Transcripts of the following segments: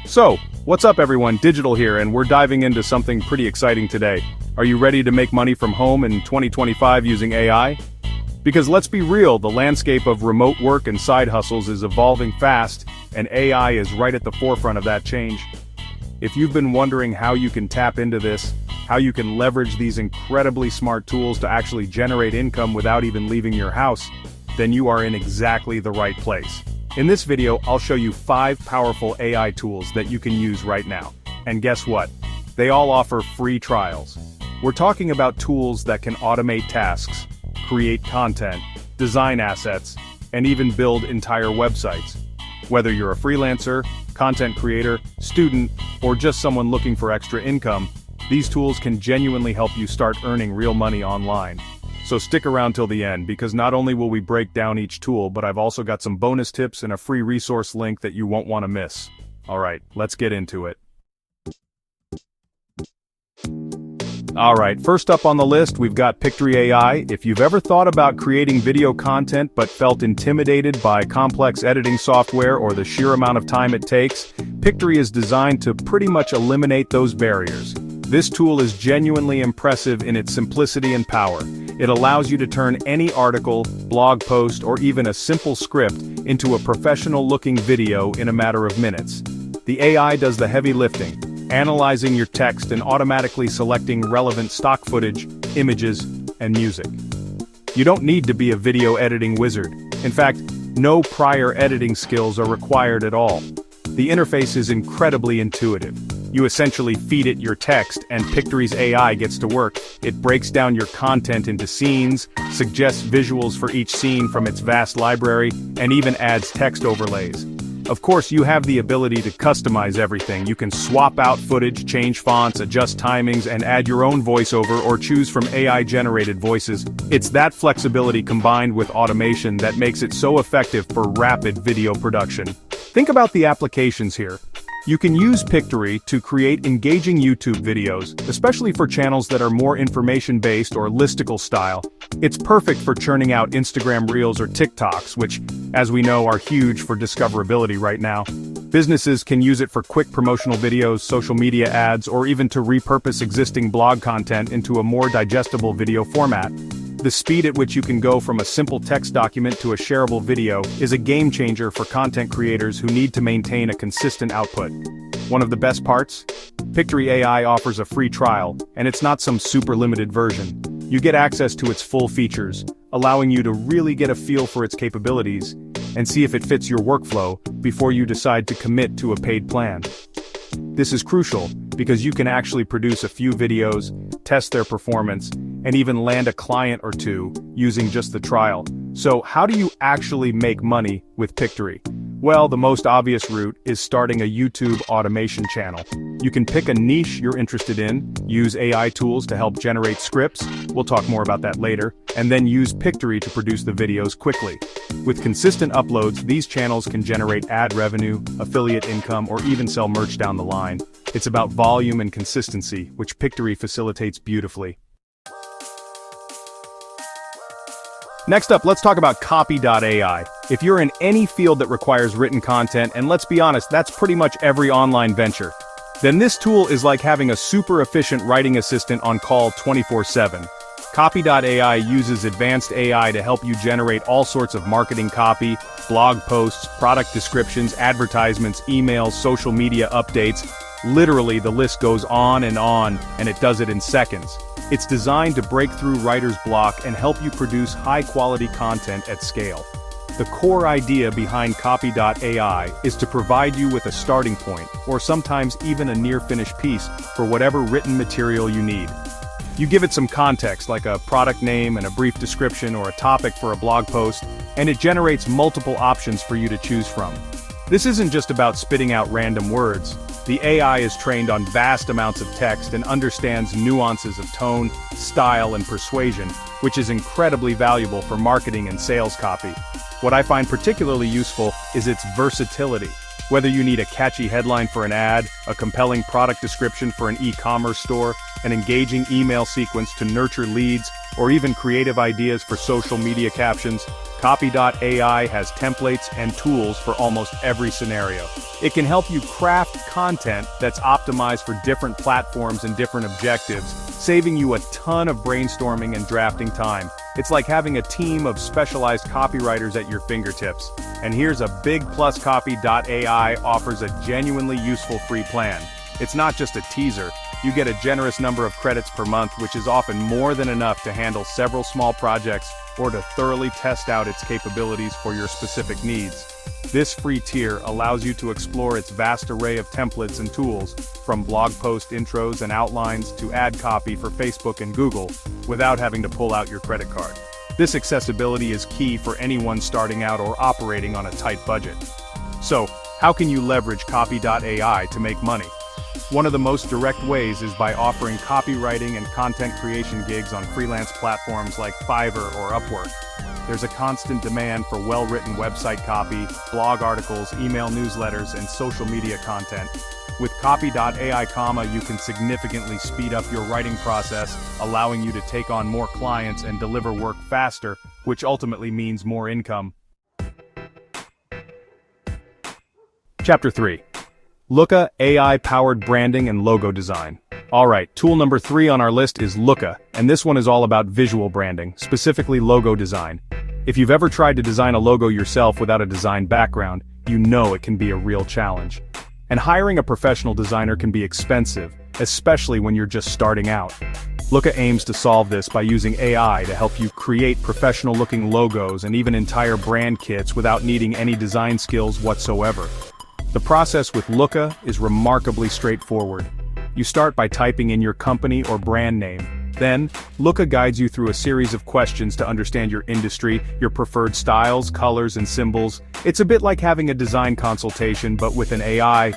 So, what's up everyone, Digital here, and we're diving into something pretty exciting today. Are you ready to make money from home in 2025 using AI? Because let's be real, the landscape of remote work and side hustles is evolving fast, and AI is right at the forefront of that change. If you've been wondering how you can tap into this, how you can leverage these incredibly smart tools to actually generate income without even leaving your house, then you are in exactly the right place. In this video, I'll show you 5 powerful AI tools that you can use right now. And guess what? They all offer free trials. We're talking about tools that can automate tasks, create content, design assets, and even build entire websites. Whether you're a freelancer, content creator, student, or just someone looking for extra income, these tools can genuinely help you start earning real money online. So stick around till the end, because not only will we break down each tool, but I've also got some bonus tips and a free resource link that you won't want to miss. Alright, let's get into it. Alright, first up on the list, we've got Pictory AI. If you've ever thought about creating video content but felt intimidated by complex editing software or the sheer amount of time it takes, Pictory is designed to pretty much eliminate those barriers. This tool is genuinely impressive in its simplicity and power. It allows you to turn any article, blog post, or even a simple script into a professional-looking video in a matter of minutes. The AI does the heavy lifting, analyzing your text and automatically selecting relevant stock footage, images, and music. You don't need to be a video editing wizard. In fact, no prior editing skills are required at all. The interface is incredibly intuitive. You essentially feed it your text, and Pictory's AI gets to work. It breaks down your content into scenes, suggests visuals for each scene from its vast library, and even adds text overlays. Of course, you have the ability to customize everything. You can swap out footage, change fonts, adjust timings, and add your own voiceover or choose from AI-generated voices. It's that flexibility combined with automation that makes it so effective for rapid video production. Think about the applications here. You can use Pictory to create engaging YouTube videos, especially for channels that are more information-based or listicle style. It's perfect for churning out Instagram Reels or TikToks, which, as we know, are huge for discoverability right now. Businesses can use it for quick promotional videos, social media ads, or even to repurpose existing blog content into a more digestible video format. The speed at which you can go from a simple text document to a shareable video is a game changer for content creators who need to maintain a consistent output. One of the best parts? Pictory AI offers a free trial, and it's not some super limited version. You get access to its full features, allowing you to really get a feel for its capabilities and see if it fits your workflow before you decide to commit to a paid plan. This is crucial because you can actually produce a few videos, test their performance, and even land a client or two using just the trial. So how do you actually make money with Pictory? Well, the most obvious route is starting a YouTube automation channel. You can pick a niche you're interested in, use AI tools to help generate scripts, we'll talk more about that later, and then use Pictory to produce the videos quickly. With consistent uploads, these channels can generate ad revenue, affiliate income, or even sell merch down the line. It's about volume and consistency, which Pictory facilitates beautifully. Next up, let's talk about Copy.ai. If you're in any field that requires written content, and let's be honest, that's pretty much every online venture, then this tool is like having a super efficient writing assistant on call 24/7. Copy.ai uses advanced AI to help you generate all sorts of marketing copy, blog posts, product descriptions, advertisements, emails, social media updates. Literally, the list goes on, and it does it in seconds. It's designed to break through writer's block and help you produce high-quality content at scale. The core idea behind Copy.ai is to provide you with a starting point, or sometimes even a near-finished piece, for whatever written material you need. You give it some context, like a product name and a brief description or a topic for a blog post, and it generates multiple options for you to choose from. This isn't just about spitting out random words. The AI is trained on vast amounts of text and understands nuances of tone, style, and persuasion, which is incredibly valuable for marketing and sales copy. What I find particularly useful is its versatility. Whether you need a catchy headline for an ad, a compelling product description for an e-commerce store, an engaging email sequence to nurture leads, or even creative ideas for social media captions, Copy.ai has templates and tools for almost every scenario. It can help you craft content that's optimized for different platforms and different objectives, saving you a ton of brainstorming and drafting time. It's like having a team of specialized copywriters at your fingertips. And here's a big plus: Copy.ai offers a genuinely useful free plan. It's not just a teaser. You get a generous number of credits per month, which is often more than enough to handle several small projects or to thoroughly test out its capabilities for your specific needs. This free tier allows you to explore its vast array of templates and tools, from blog post intros and outlines to ad copy for Facebook and Google, without having to pull out your credit card. This accessibility is key for anyone starting out or operating on a tight budget. So, how can you leverage Copy.ai to make money? One of the most direct ways is by offering copywriting and content creation gigs on freelance platforms like Fiverr or Upwork. There's a constant demand for well-written website copy, blog articles, email newsletters, and social media content. With Copy.ai, you can significantly speed up your writing process, allowing you to take on more clients and deliver work faster, which ultimately means more income. Chapter 3. Looka AI-powered branding and logo design. Alright, tool number 3 on our list is Looka, and this one is all about visual branding, specifically logo design. If you've ever tried to design a logo yourself without a design background, you know it can be a real challenge. And hiring a professional designer can be expensive, especially when you're just starting out. Looka aims to solve this by using AI to help you create professional-looking logos and even entire brand kits without needing any design skills whatsoever. The process with Looka is remarkably straightforward. You start by typing in your company or brand name. Then, Looka guides you through a series of questions to understand your industry, your preferred styles, colors, and symbols. It's a bit like having a design consultation, but with an AI.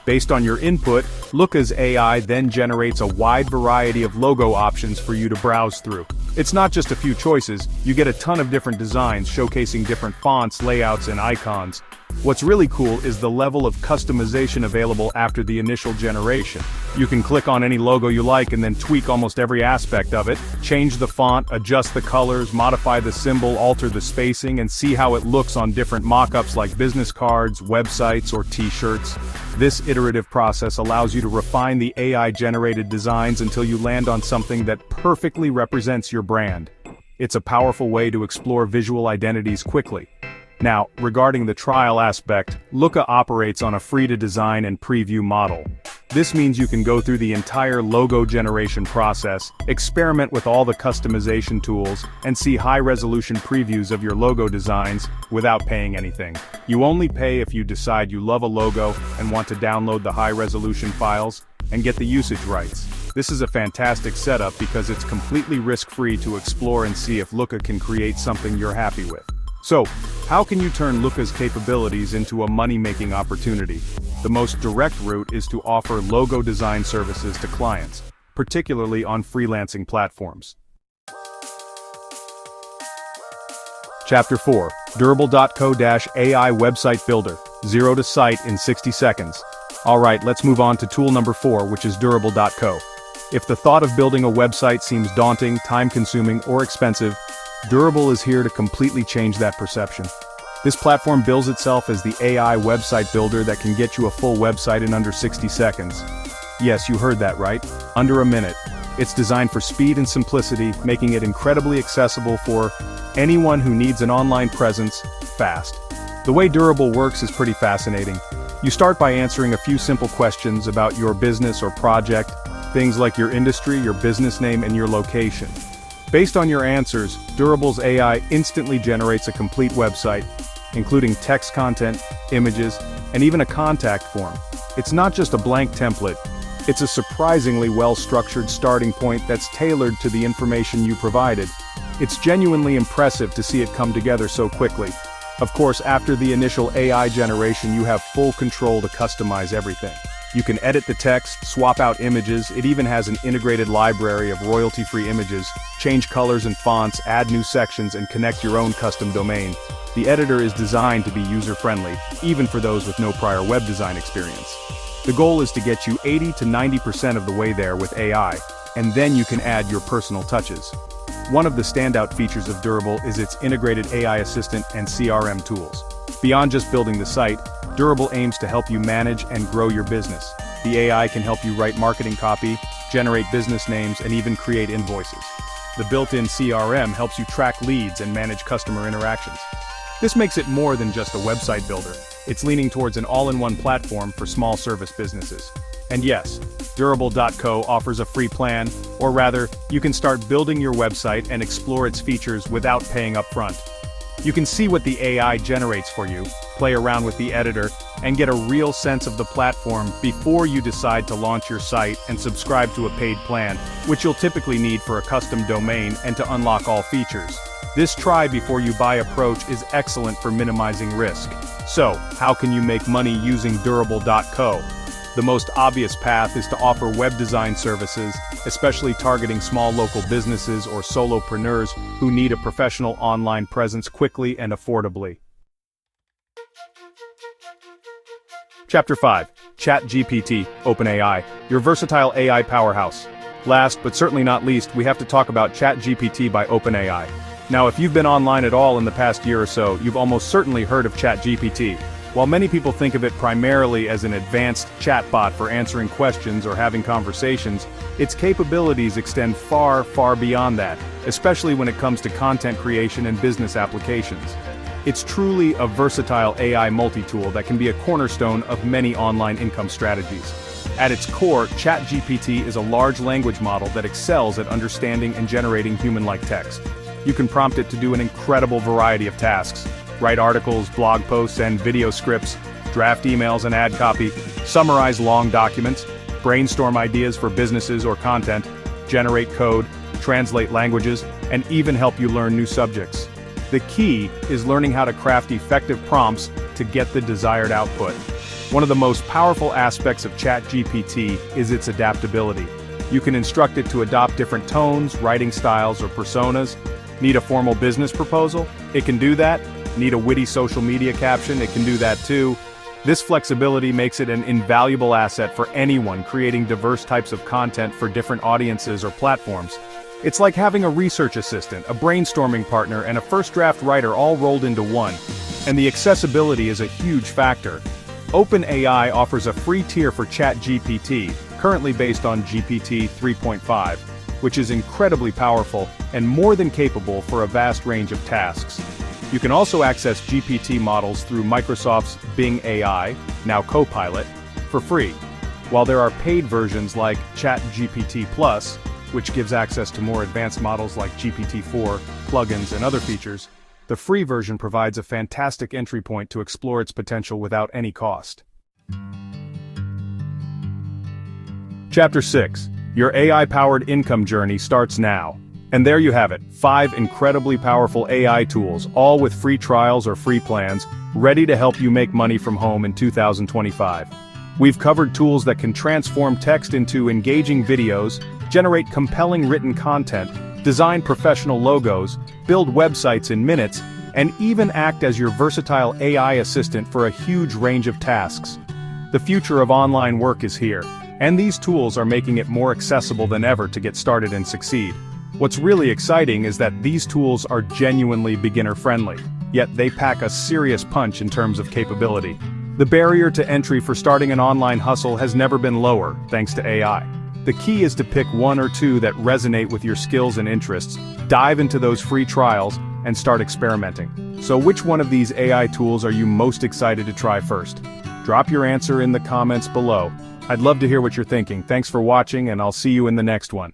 Based on your input, Looka's AI then generates a wide variety of logo options for you to browse through. It's not just a few choices, you get a ton of different designs showcasing different fonts, layouts, and icons. What's really cool is the level of customization available after the initial generation. You can click on any logo you like and then tweak almost every aspect of it, change the font, adjust the colors, modify the symbol, alter the spacing, and see how it looks on different mock-ups like business cards, websites, or t-shirts. This iterative process allows you to refine the AI-generated designs until you land on something that perfectly represents your brand. It's a powerful way to explore visual identities quickly. Now, regarding the trial aspect, Looka operates on a free-to-design and preview model. This means you can go through the entire logo generation process, experiment with all the customization tools, and see high-resolution previews of your logo designs without paying anything. You only pay if you decide you love a logo and want to download the high-resolution files and get the usage rights. This is a fantastic setup because it's completely risk-free to explore and see if Looka can create something you're happy with. So, how can you turn Looka's capabilities into a money-making opportunity? The most direct route is to offer logo design services to clients, particularly on freelancing platforms. Chapter 4. Durable.co-AI Website Builder. Zero to site in 60 seconds. Alright, let's move on to tool number 4, which is Durable.co. If the thought of building a website seems daunting, time-consuming, or expensive, Durable is here to completely change that perception. This platform bills itself as the AI website builder that can get you a full website in under 60 seconds. Yes, you heard that right, under a minute. It's designed for speed and simplicity, making it incredibly accessible for anyone who needs an online presence, fast. The way Durable works is pretty fascinating. You start by answering a few simple questions about your business or project, things like your industry, your business name, and your location. Based on your answers, Durable's AI instantly generates a complete website, including text content, images, and even a contact form. It's not just a blank template, it's a surprisingly well-structured starting point that's tailored to the information you provided. It's genuinely impressive to see it come together so quickly. Of course, after the initial AI generation, you have full control to customize everything. You can edit the text, swap out images, it even has an integrated library of royalty-free images, change colors and fonts, add new sections, and connect your own custom domain. The editor is designed to be user-friendly, even for those with no prior web design experience. The goal is to get you 80 to 90% of the way there with AI, and then you can add your personal touches. One of the standout features of Durable is its integrated AI assistant and CRM tools. Beyond just building the site, Durable aims to help you manage and grow your business. The AI can help you write marketing copy, generate business names, and even create invoices. The built-in CRM helps you track leads and manage customer interactions. This makes it more than just a website builder. It's leaning towards an all-in-one platform for small service businesses. And yes, Durable.co offers a free plan, or rather, you can start building your website and explore its features without paying upfront. You can see what the AI generates for you, play around with the editor, and get a real sense of the platform before you decide to launch your site and subscribe to a paid plan, which you'll typically need for a custom domain and to unlock all features. This try before you buy approach is excellent for minimizing risk. So, how can you make money using Durable.co? The most obvious path is to offer web design services, especially targeting small local businesses or solopreneurs who need a professional online presence quickly and affordably. Chapter 5. ChatGPT, OpenAI, your versatile AI powerhouse. Last but certainly not least, we have to talk about ChatGPT by OpenAI. Now, if you've been online at all in the past year or so, you've almost certainly heard of ChatGPT. While many people think of it primarily as an advanced chatbot for answering questions or having conversations, its capabilities extend far, far beyond that, especially when it comes to content creation and business applications. It's truly a versatile AI multi-tool that can be a cornerstone of many online income strategies. At its core, ChatGPT is a large language model that excels at understanding and generating human-like text. You can prompt it to do an incredible variety of tasks. Write articles, blog posts, and video scripts, draft emails and ad copy, summarize long documents, brainstorm ideas for businesses or content, generate code, translate languages, and even help you learn new subjects. The key is learning how to craft effective prompts to get the desired output. One of the most powerful aspects of ChatGPT is its adaptability. You can instruct it to adopt different tones, writing styles, or personas. Need a formal business proposal? It can do that. Need a witty social media caption? It can do that too. This flexibility makes it an invaluable asset for anyone creating diverse types of content for different audiences or platforms. It's like having a research assistant, a brainstorming partner, and a first draft writer all rolled into one. And the accessibility is a huge factor. OpenAI offers a free tier for ChatGPT, currently based on GPT 3.5, which is incredibly powerful and more than capable for a vast range of tasks. You can also access GPT models through Microsoft's Bing AI, now Copilot, for free. While there are paid versions like ChatGPT Plus, which gives access to more advanced models like GPT-4, plugins, and other features, the free version provides a fantastic entry point to explore its potential without any cost. Chapter 6. Your AI-powered income journey starts now. And there you have it, 5 incredibly powerful AI tools, all with free trials or free plans, ready to help you make money from home in 2025. We've covered tools that can transform text into engaging videos, generate compelling written content, design professional logos, build websites in minutes, and even act as your versatile AI assistant for a huge range of tasks. The future of online work is here, and these tools are making it more accessible than ever to get started and succeed. What's really exciting is that these tools are genuinely beginner-friendly, yet they pack a serious punch in terms of capability. The barrier to entry for starting an online hustle has never been lower, thanks to AI. The key is to pick one or two that resonate with your skills and interests, dive into those free trials, and start experimenting. So which one of these AI tools are you most excited to try first? Drop your answer in the comments below. I'd love to hear what you're thinking. Thanks for watching, and I'll see you in the next one.